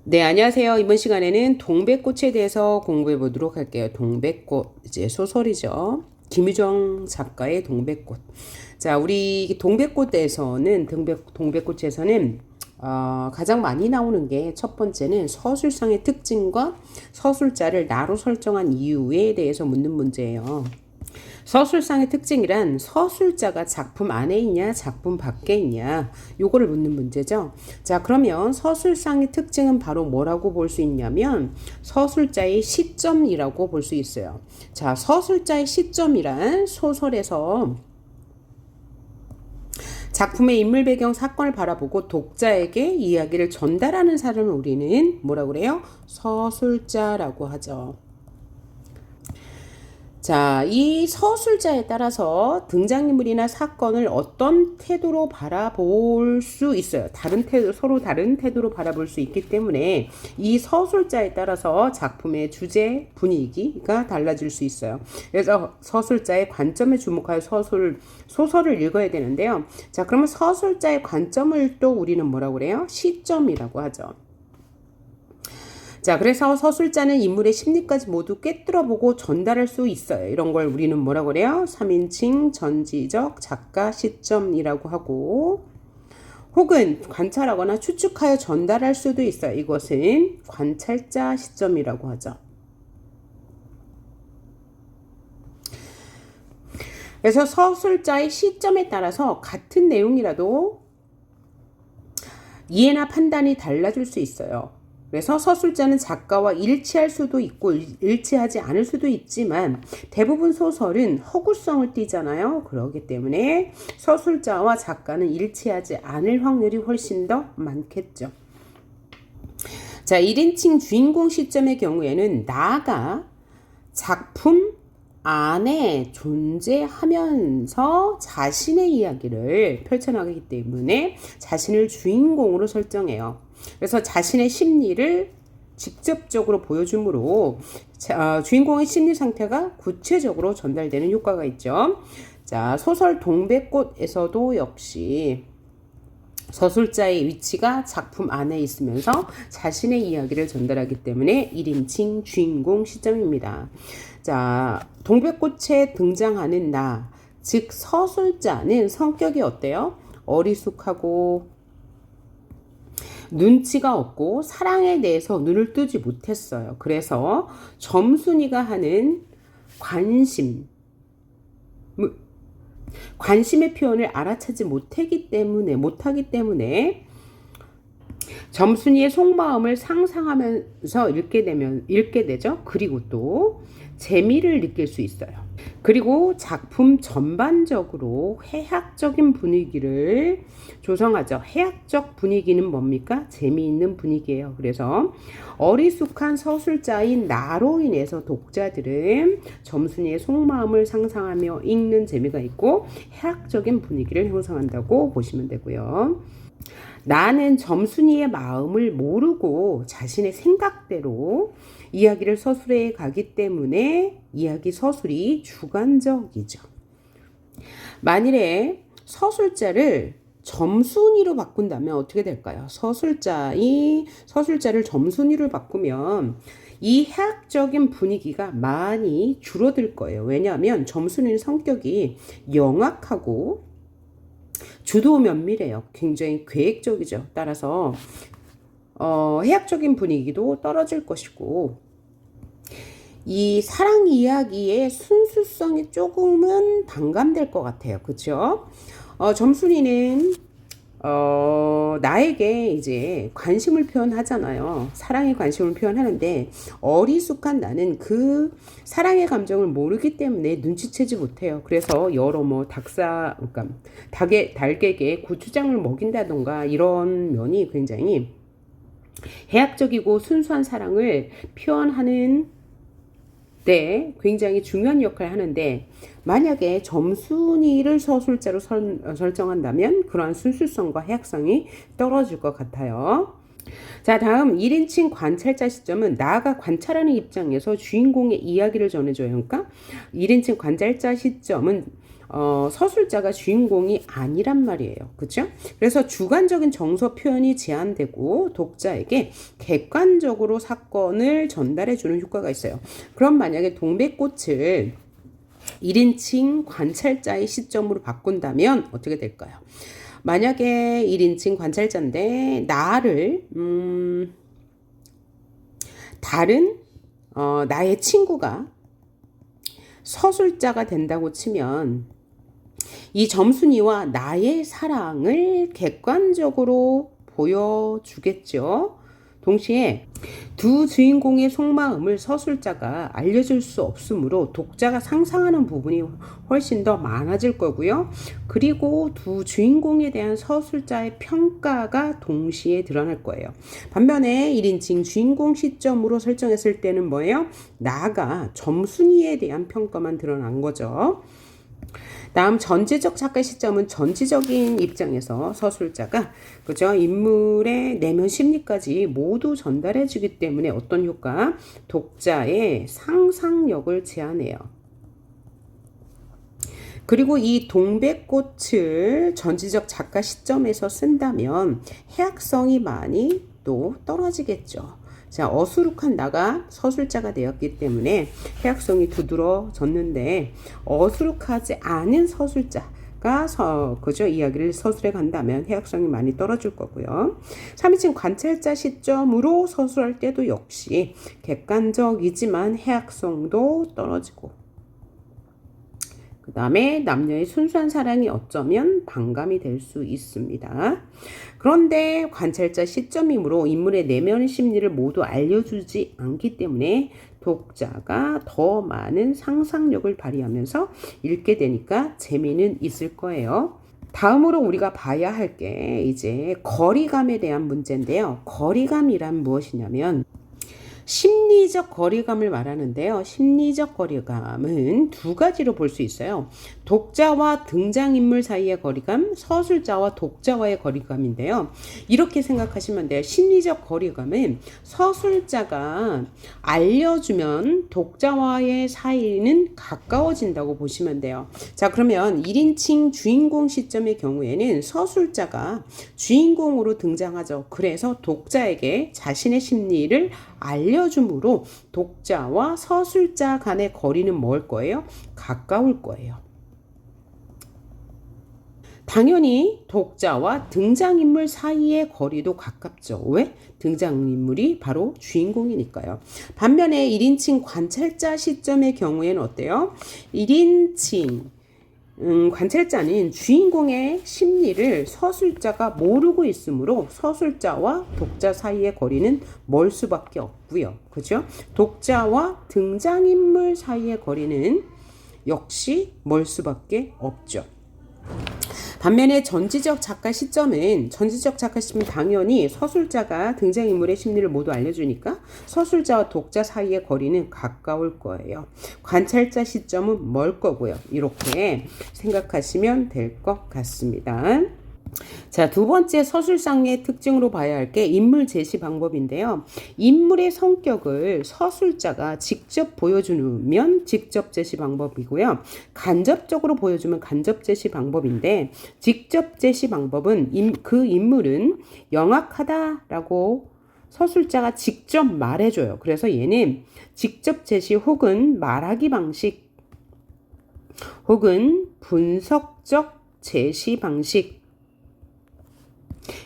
네, 안녕하세요. 이번 시간에는 동백꽃에 대해서 공부해 보도록 할게요. 동백꽃, 이제 소설이죠. 김유정 작가의 동백꽃. 자, 우리 동백꽃에서는, 동백꽃에서는, 가장 많이 나오는 게 첫 번째는 서술상의 특징과 서술자를 나로 설정한 이유에 대해서 묻는 문제예요. 서술상의 특징이란 서술자가 작품 안에 있냐 작품 밖에 있냐 요거를 묻는 문제죠. 자, 그러면 서술상의 특징은 바로 뭐라고 볼 수 있냐면 서술자의 시점이라고 볼 수 있어요. 자, 서술자의 시점이란 소설에서 작품의 인물 배경 사건을 바라보고 독자에게 이야기를 전달하는 사람을 우리는 뭐라고 그래요? 서술자라고 하죠. 자, 이 서술자에 따라서 등장인물이나 사건을 어떤 태도로 바라볼 수 있어요. 서로 다른 태도로 바라볼 수 있기 때문에 이 서술자에 따라서 작품의 주제, 분위기가 달라질 수 있어요. 그래서 서술자의 관점에 주목하여 소설을 읽어야 되는데요. 자, 그러면 서술자의 관점을 또 우리는 뭐라고 그래요? 시점이라고 하죠. 자, 그래서 서술자는 인물의 심리까지 모두 꿰뚫어보고 전달할 수 있어요. 이런 걸 우리는 뭐라고 그래요? 3인칭 전지적 작가 시점이라고 하고, 혹은 관찰하거나 추측하여 전달할 수도 있어요. 이것은 관찰자 시점이라고 하죠. 그래서 서술자의 시점에 따라서 같은 내용이라도 이해나 판단이 달라질 수 있어요. 그래서 서술자는 작가와 일치할 수도 있고 일치하지 않을 수도 있지만 대부분 소설은 허구성을 띠잖아요. 그렇기 때문에 서술자와 작가는 일치하지 않을 확률이 훨씬 더 많겠죠. 자, 1인칭 주인공 시점의 경우에는 나가 작품 안에 존재하면서 자신의 이야기를 펼쳐나가기 때문에 자신을 주인공으로 설정해요. 그래서 자신의 심리를 직접적으로 보여주므로 주인공의 심리 상태가 구체적으로 전달되는 효과가 있죠. 자, 소설 동백꽃에서도 역시 서술자의 위치가 작품 안에 있으면서 자신의 이야기를 전달하기 때문에 1인칭 주인공 시점입니다. 자, 동백꽃에 등장하는 나, 즉 서술자는 성격이 어때요? 어리숙하고 눈치가 없고 사랑에 대해서 눈을 뜨지 못했어요. 그래서 점순이가 하는 관심의 표현을 알아차지 못하기 때문에 점순이의 속마음을 상상하면서 읽게 되죠. 그리고 또 재미를 느낄 수 있어요. 그리고 작품 전반적으로 해학적인 분위기를 조성하죠. 해학적 분위기는 뭡니까? 재미있는 분위기예요. 그래서 어리숙한 서술자인 나로 인해서 독자들은 점순이의 속마음을 상상하며 읽는 재미가 있고 해학적인 분위기를 형성한다고 보시면 되고요. 나는 점순이의 마음을 모르고 자신의 생각대로 이야기를 서술해 가기 때문에 이야기 서술이 주관적이죠. 만일에 서술자를 점순이로 바꾼다면 어떻게 될까요? 서술자를 점순이로 바꾸면 이 해학적인 분위기가 많이 줄어들 거예요. 왜냐하면 점순이는 성격이 영악하고 주도 면밀해요. 굉장히 계획적이죠. 따라서 해학적인 분위기도 떨어질 것이고 이 사랑 이야기의 순수성이 조금은 반감될 것 같아요. 그렇죠? 점순이는 나에게 이제 관심을 표현하잖아요. 사랑의 관심을 표현하는데 어리숙한 나는 그 사랑의 감정을 모르기 때문에 눈치채지 못해요. 그래서 여러 그러니까 달걀에 고추장을 먹인다던가 이런 면이 굉장히 해학적이고 순수한 사랑을 표현하는 때 굉장히 중요한 역할을 하는데 만약에 점순이를 서술자로 설정한다면 그러한 순수성과 해학성이 떨어질 것 같아요. 자, 다음 1인칭 관찰자 시점은 나가 관찰하는 입장에서 주인공의 이야기를 전해줘요. 그러니까 1인칭 관찰자 시점은 서술자가 주인공이 아니란 말이에요. 그렇죠? 그래서 주관적인 정서 표현이 제한되고 독자에게 객관적으로 사건을 전달해 주는 효과가 있어요. 그럼 만약에 동백꽃을 1인칭 관찰자의 시점으로 바꾼다면 어떻게 될까요? 만약에 1인칭 관찰자인데 나를 다른 나의 친구가 서술자가 된다고 치면 이 점순이와 나의 사랑을 객관적으로 보여주겠죠. 동시에 두 주인공의 속마음을 서술자가 알려줄 수 없으므로 독자가 상상하는 부분이 훨씬 더 많아질 거고요. 그리고 두 주인공에 대한 서술자의 평가가 동시에 드러날 거예요. 반면에 1인칭 주인공 시점으로 설정했을 때는 뭐예요? 나가 점순이에 대한 평가만 드러난 거죠. 다음 전지적 작가 시점은 전지적인 입장에서 서술자가 그죠? 인물의 내면 심리까지 모두 전달해 주기 때문에 어떤 효과? 독자의 상상력을 제한해요. 그리고 이 동백꽃을 전지적 작가 시점에서 쓴다면 해학성이 많이 또 떨어지겠죠. 자, 어수룩한 나가 서술자가 되었기 때문에 해학성이 두드러졌는데 어수룩하지 않은 서술자가 그죠? 이야기를 서술해 간다면 해학성이 많이 떨어질 거고요. 3인칭 관찰자 시점으로 서술할 때도 역시 객관적이지만 해학성도 떨어지고 그 다음에 남녀의 순수한 사랑이 어쩌면 반감이 될 수 있습니다. 그런데 관찰자 시점이므로 인물의 내면 심리를 모두 알려주지 않기 때문에 독자가 더 많은 상상력을 발휘하면서 읽게 되니까 재미는 있을 거예요. 다음으로 우리가 봐야 할 게 이제 거리감에 대한 문제인데요. 거리감이란 무엇이냐면 심리적 거리감을 말하는데요. 심리적 거리감은 두 가지로 볼 수 있어요. 독자와 등장인물 사이의 거리감, 서술자와 독자와의 거리감인데요. 이렇게 생각하시면 돼요. 심리적 거리감은 서술자가 알려주면 독자와의 사이는 가까워진다고 보시면 돼요. 자, 그러면 1인칭 주인공 시점의 경우에는 서술자가 주인공으로 등장하죠. 그래서 독자에게 자신의 심리를 알려줌으로 독자와 서술자 간의 거리는 뭘 거예요? 가까울 거예요. 당연히 독자와 등장인물 사이의 거리도 가깝죠. 왜? 등장인물이 바로 주인공이니까요. 반면에 1인칭 관찰자 시점의 경우에는 어때요? 1인칭 관찰자는 주인공의 심리를 서술자가 모르고 있으므로 서술자와 독자 사이의 거리는 멀 수밖에 없고요. 그죠? 독자와 등장인물 사이의 거리는 역시 멀 수밖에 없죠. 반면에 전지적 작가 시점은 당연히 서술자가 등장인물의 심리를 모두 알려주니까 서술자와 독자 사이의 거리는 가까울 거예요. 관찰자 시점은 멀 거고요. 이렇게 생각하시면 될 것 같습니다. 자, 두 번째 서술상의 특징으로 봐야 할 게 인물 제시 방법인데요. 인물의 성격을 서술자가 직접 보여주면 직접 제시 방법이고요. 간접적으로 보여주면 간접 제시 방법인데 직접 제시 방법은 그 인물은 영악하다라고 서술자가 직접 말해줘요. 그래서 얘는 직접 제시 혹은 말하기 방식 혹은 분석적 제시 방식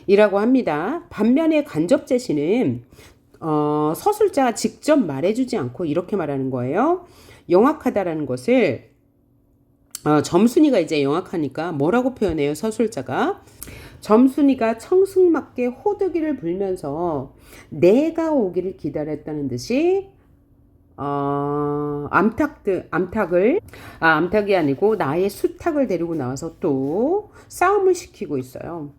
이라고 합니다. 반면에 간접 제시는 서술자가 직접 말해주지 않고 이렇게 말하는 거예요. 영악하다라는 것을 점순이가 이제 영악하니까 뭐라고 표현해요? 서술자가 점순이가 청승맞게 호두기를 불면서 내가 오기를 기다렸다는 듯이 암탉이 아니고 나의 수탉을 데리고 나와서 또 싸움을 시키고 있어요.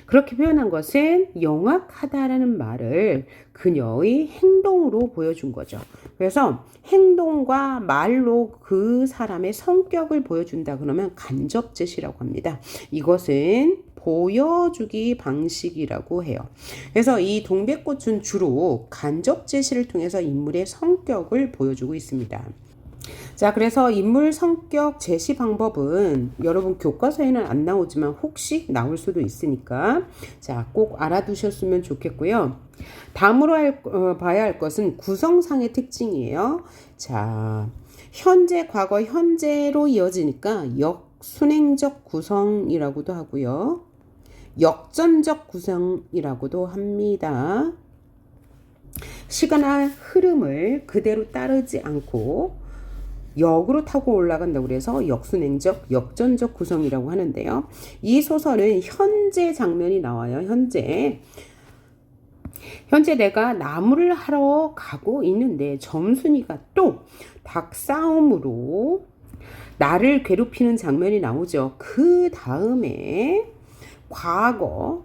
그렇게 표현한 것은 영악하다라는 말을 그녀의 행동으로 보여준 거죠. 그래서 행동과 말로 그 사람의 성격을 보여준다 그러면 간접 제시라고 합니다. 이것은 보여주기 방식이라고 해요. 그래서 이 동백꽃은 주로 간접 제시를 통해서 인물의 성격을 보여주고 있습니다. 자, 그래서 인물 성격 제시 방법은 여러분 교과서에는 안 나오지만 혹시 나올 수도 있으니까 자, 꼭 알아두셨으면 좋겠고요. 다음으로 봐야 할 것은 구성상의 특징이에요. 자, 현재, 과거, 현재로 이어지니까 역순행적 구성이라고도 하고요. 역전적 구성이라고도 합니다. 시간의 흐름을 그대로 따르지 않고 역으로 타고 올라간다고 그래서 역순행적, 역전적 구성이라고 하는데요. 이 소설은 현재 장면이 나와요. 현재 내가 나무를 하러 가고 있는데 점순이가 또 닭싸움으로 나를 괴롭히는 장면이 나오죠. 그 다음에 과거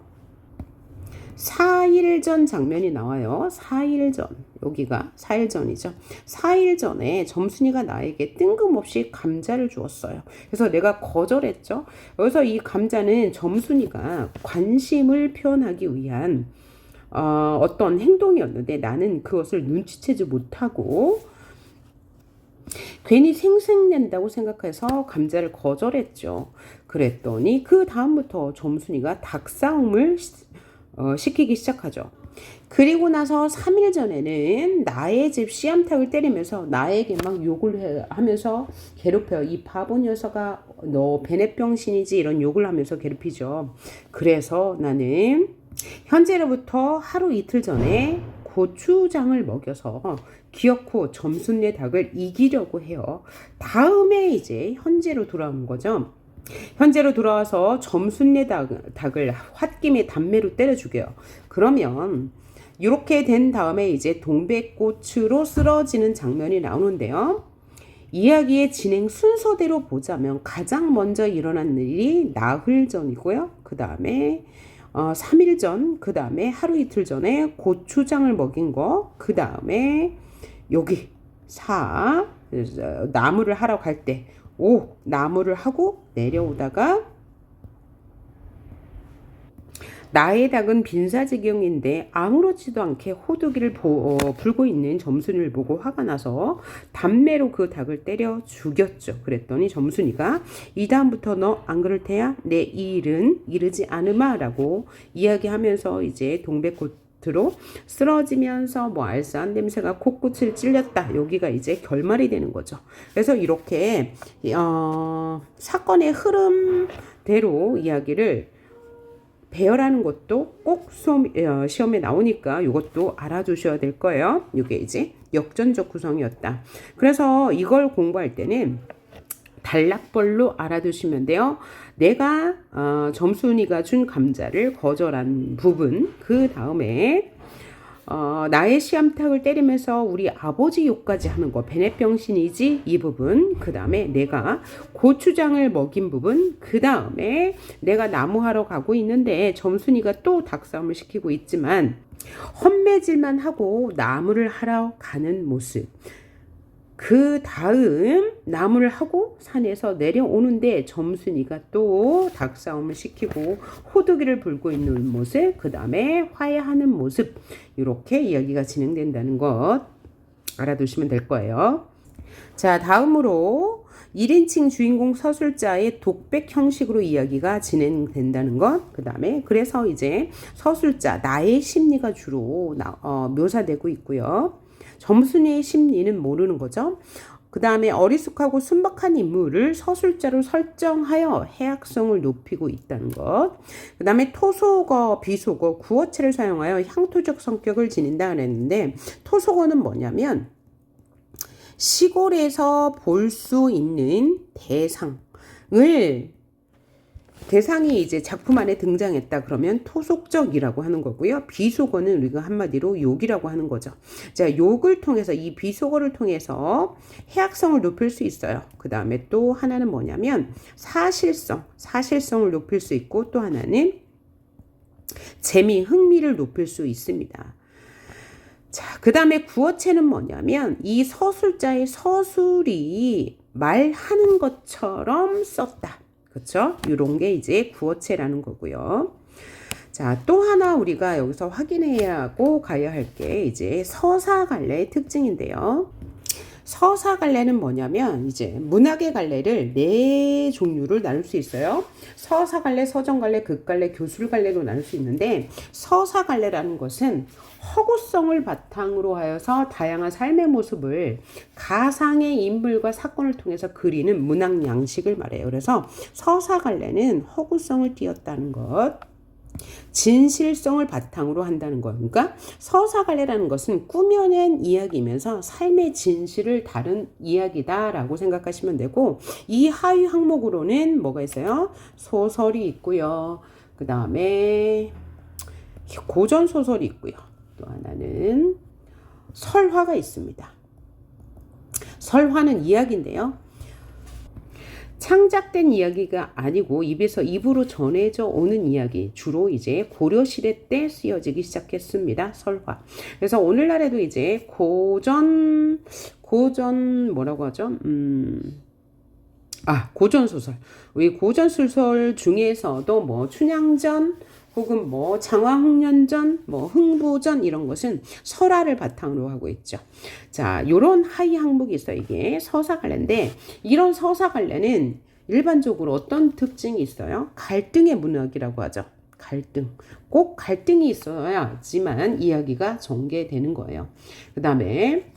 4일 전 장면이 나와요. 4일 전. 여기가 4일 전이죠. 4일 전에 점순이가 나에게 뜬금없이 감자를 주었어요. 그래서 내가 거절했죠. 여기서 이 감자는 점순이가 관심을 표현하기 위한 어떤 행동이었는데 나는 그것을 눈치채지 못하고 괜히 생색낸다고 생각해서 감자를 거절했죠. 그랬더니 그 다음부터 점순이가 닭싸움을 시키기 시작하죠. 그리고 나서 3일 전에는 나의 집 씨암탉을 때리면서 나에게 막 욕을 하면서 괴롭혀요. 이 바보 녀석아, 너 베넷병신이지, 이런 욕을 하면서 괴롭히죠. 그래서 나는 현재로부터 하루 이틀 전에 고추장을 먹여서 기어코 점순네 닭을 이기려고 해요. 다음에 이제 현재로 돌아온 거죠. 현재로 돌아와서 점순네 닭을 홧김에 단매로 때려 죽여요. 그러면 이렇게 된 다음에 이제 동백꽃으로 쓰러지는 장면이 나오는데요. 이야기의 진행 순서대로 보자면 가장 먼저 일어난 일이 나흘 전이고요. 그 다음에 3일 전, 그 다음에 하루 이틀 전에 고추장을 먹인 거, 그 다음에 여기 4, 나무를 하러 갈 때 5, 나무를 하고 내려오다가 나의 닭은 빈사지경인데 아무렇지도 않게 호두기를 불고 있는 점순이를 보고 화가 나서 단매로 그 닭을 때려 죽였죠. 그랬더니 점순이가 이 다음부터 너 안 그럴 테야? 내 이 일은 이르지 않으마 라고 이야기하면서 이제 동백꽃으로 쓰러지면서 뭐 알싸한 냄새가 코끝을 찔렸다. 여기가 이제 결말이 되는 거죠. 그래서 이렇게 사건의 흐름대로 이야기를 배열하는 것도 꼭 시험에 나오니까 이것도 알아두셔야 될 거예요. 이게 이제 역전적 구성이었다. 그래서 이걸 공부할 때는 단락벌로 알아두시면 돼요. 내가 점순이가 준 감자를 거절한 부분, 그 다음에 나의 씨암탉을 때리면서 우리 아버지 욕까지 하는 거, 베넷병신이지, 이 부분, 그 다음에 내가 고추장을 먹인 부분, 그 다음에 내가 나무하러 가고 있는데 점순이가 또 닭싸움을 시키고 있지만 헛매질만 하고 나무를 하러 가는 모습, 그 다음 나무를 하고 산에서 내려오는데 점순이가 또 닭싸움을 시키고 호두기를 불고 있는 모습, 그 다음에 화해하는 모습, 이렇게 이야기가 진행된다는 것 알아두시면 될 거예요. 자, 다음으로 1인칭 주인공 서술자의 독백 형식으로 이야기가 진행된다는 것, 그 다음에 그래서 이제 서술자 나의 심리가 주로 묘사되고 있고요. 점순이의 심리는 모르는 거죠. 그 다음에 어리숙하고 순박한 인물을 서술자로 설정하여 해학성을 높이고 있다는 것. 그 다음에 토속어, 비속어, 구어체를 사용하여 향토적 성격을 지닌다 그랬는데 토속어는 뭐냐면 시골에서 볼 수 있는 대상이 이제 작품 안에 등장했다 그러면 토속적이라고 하는 거고요. 비속어는 우리가 한마디로 욕이라고 하는 거죠. 자, 욕을 통해서, 이 비속어를 통해서 해학성을 높일 수 있어요. 그 다음에 또 하나는 뭐냐면 사실성을 높일 수 있고, 또 하나는 흥미를 높일 수 있습니다. 자, 그 다음에 구어체는 뭐냐면 이 서술자의 서술이 말하는 것처럼 썼다. 그렇죠? 이런 게 이제 구어체라는 거고요. 자, 또 하나 우리가 여기서 확인해야 하고 가야 할 게 이제 서사갈래의 특징인데요. 서사갈래는 뭐냐면 이제 문학의 갈래를 네 종류를 나눌 수 있어요. 서사갈래, 서정갈래, 극갈래, 교술갈래로 나눌 수 있는데 서사갈래라는 것은 허구성을 바탕으로 하여서 다양한 삶의 모습을 가상의 인물과 사건을 통해서 그리는 문학 양식을 말해요. 그래서 서사갈래는 허구성을 띄었다는 것, 진실성을 바탕으로 한다는 거. 그러니까 서사갈래라는 것은 꾸며낸 이야기이면서 삶의 진실을 다룬 이야기다라고 생각하시면 되고, 이 하위 항목으로는 뭐가 있어요? 소설이 있고요. 그 다음에 고전 소설이 있고요. 또 하나는 설화가 있습니다. 설화는 이야기인데요. 창작된 이야기가 아니고 입에서 입으로 전해져 오는 이야기, 주로 이제 고려시대 때 쓰여지기 시작했습니다. 설화. 그래서 오늘날에도 이제 고전 뭐라고 하죠? 고전소설. 이 고전소설 중에서도 뭐 춘향전 혹은 뭐 장화홍련전, 뭐 흥부전 이런 것은 설화를 바탕으로 하고 있죠. 자, 요런 하위 항목이 있어요. 이게 서사갈래인데 이런 서사갈래는 일반적으로 어떤 특징이 있어요? 갈등의 문학이라고 하죠. 갈등. 꼭 갈등이 있어야지만 이야기가 전개되는 거예요. 그 다음에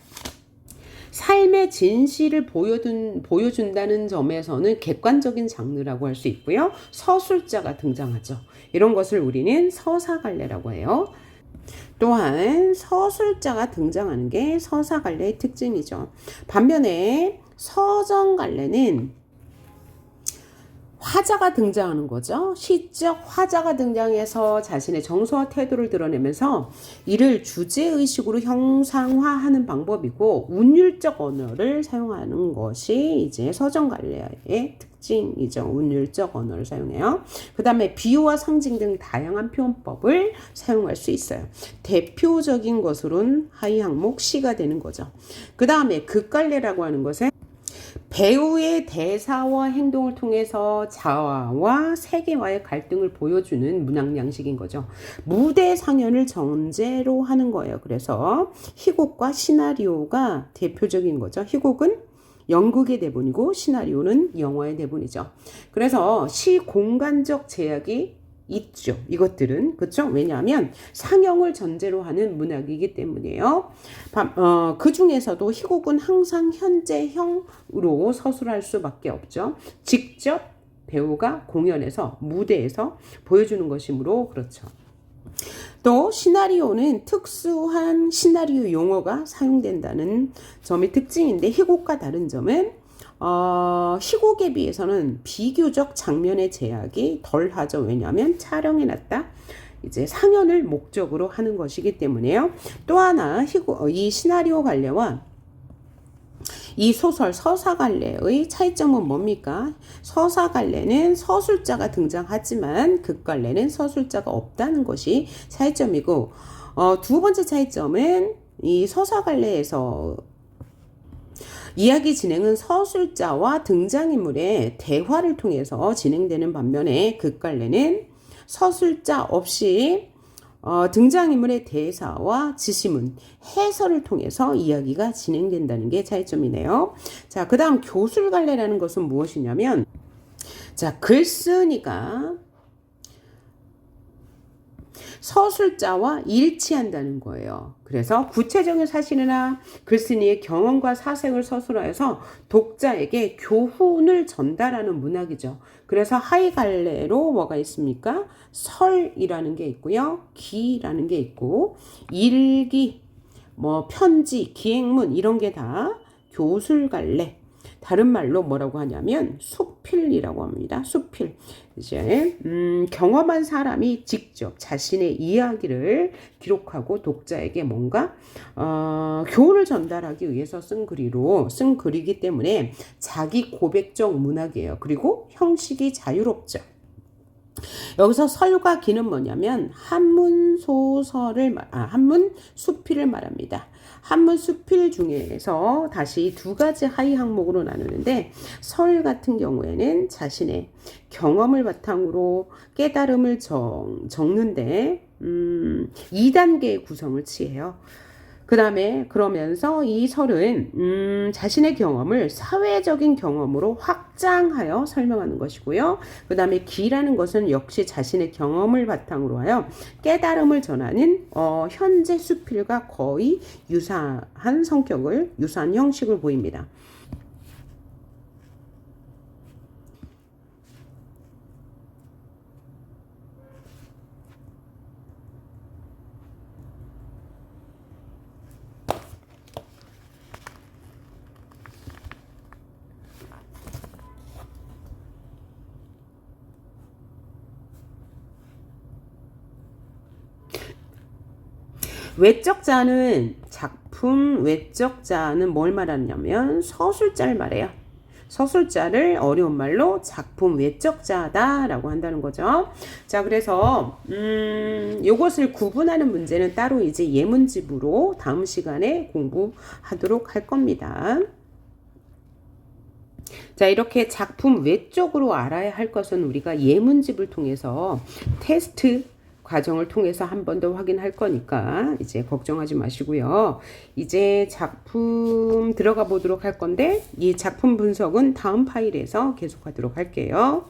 삶의 진실을 보여준다는 점에서는 객관적인 장르라고 할 수 있고요. 서술자가 등장하죠. 이런 것을 우리는 서사갈래라고 해요. 또한 서술자가 등장하는 게 서사갈래의 특징이죠. 반면에 서정갈래는 화자가 등장하는 거죠. 시적 화자가 등장해서 자신의 정서와 태도를 드러내면서 이를 주제의식으로 형상화하는 방법이고 운율적 언어를 사용하는 것이 이제 서정갈래의 특징이죠. 운율적 언어를 사용해요. 그 다음에 비유와 상징 등 다양한 표현법을 사용할 수 있어요. 대표적인 것으로는 하위 항목 시가 되는 거죠. 그 다음에 극갈래라고 하는 것은 배우의 대사와 행동을 통해서 자아와 세계와의 갈등을 보여주는 문학 양식인 거죠. 무대 상연을 전제로 하는 거예요. 그래서 희곡과 시나리오가 대표적인 거죠. 희곡은 연극의 대본이고 시나리오는 영화의 대본이죠. 그래서 시 공간적 제약이 있죠. 이것들은 그렇죠. 왜냐하면 상영을 전제로 하는 문학이기 때문이에요. 그 중에서도 희곡은 항상 현재형으로 서술할 수밖에 없죠. 직접 배우가 공연에서 무대에서 보여주는 것이므로 그렇죠. 또 시나리오는 특수한 시나리오 용어가 사용된다는 점이 특징인데 희곡과 다른 점은 희곡에 비해서는 비교적 장면의 제약이 덜하죠. 왜냐하면 촬영해 놨다 이제 상연을 목적으로 하는 것이기 때문에요. 또 하나 이 시나리오 갈래와 이 소설 서사갈래의 차이점은 뭡니까? 서사갈래는 서술자가 등장하지만 극갈래는 서술자가 없다는 것이 차이점이고, 두 번째 차이점은 이 서사갈래에서 이야기 진행은 서술자와 등장인물의 대화를 통해서 진행되는 반면에 극갈래는 서술자 없이 등장인물의 대사와 지시문, 해설을 통해서 이야기가 진행된다는 게 차이점이네요. 자, 그 다음 교술갈래라는 것은 무엇이냐면, 자, 글쓴이가 서술자와 일치한다는 거예요. 그래서 구체적인 사실이나 글쓴이의 경험과 사색을 서술하여서 독자에게 교훈을 전달하는 문학이죠. 그래서 하위 갈래로 뭐가 있습니까? 설이라는 게 있고요. 기라는 게 있고 일기, 뭐 편지, 기행문 이런 게 다 교술갈래. 다른 말로 뭐라고 하냐면 수필이라고 합니다. 수필. 이제 경험한 사람이 직접 자신의 이야기를 기록하고 독자에게 뭔가 교훈을 전달하기 위해서 쓴 글이기 때문에 자기 고백적 문학이에요. 그리고 형식이 자유롭죠. 여기서 설과 기는 뭐냐면 한문 수필을 말합니다. 한문 수필 중에서 다시 두 가지 하위 항목으로 나누는데 설 같은 경우에는 자신의 경험을 바탕으로 깨달음을 적는데 2단계의 구성을 취해요. 그 다음에 그러면서 이 설은 자신의 경험을 사회적인 경험으로 확장하여 설명하는 것이고요. 그 다음에 기라는 것은 역시 자신의 경험을 바탕으로 하여 깨달음을 전하는 현재 수필과 거의 유사한 성격을, 유사한 형식을 보입니다. 작품 외적자는 뭘 말하냐면 서술자를 말해요. 서술자를 어려운 말로 작품 외적자다라고 한다는 거죠. 자, 그래서 요것을 구분하는 문제는 따로 이제 예문집으로 다음 시간에 공부하도록 할 겁니다. 자, 이렇게 작품 외적으로 알아야 할 것은 우리가 예문집을 통해서 테스트 과정을 통해서 한 번 더 확인할 거니까 이제 걱정하지 마시고요. 이제 작품 들어가 보도록 할 건데 이 작품 분석은 다음 파일에서 계속하도록 할게요.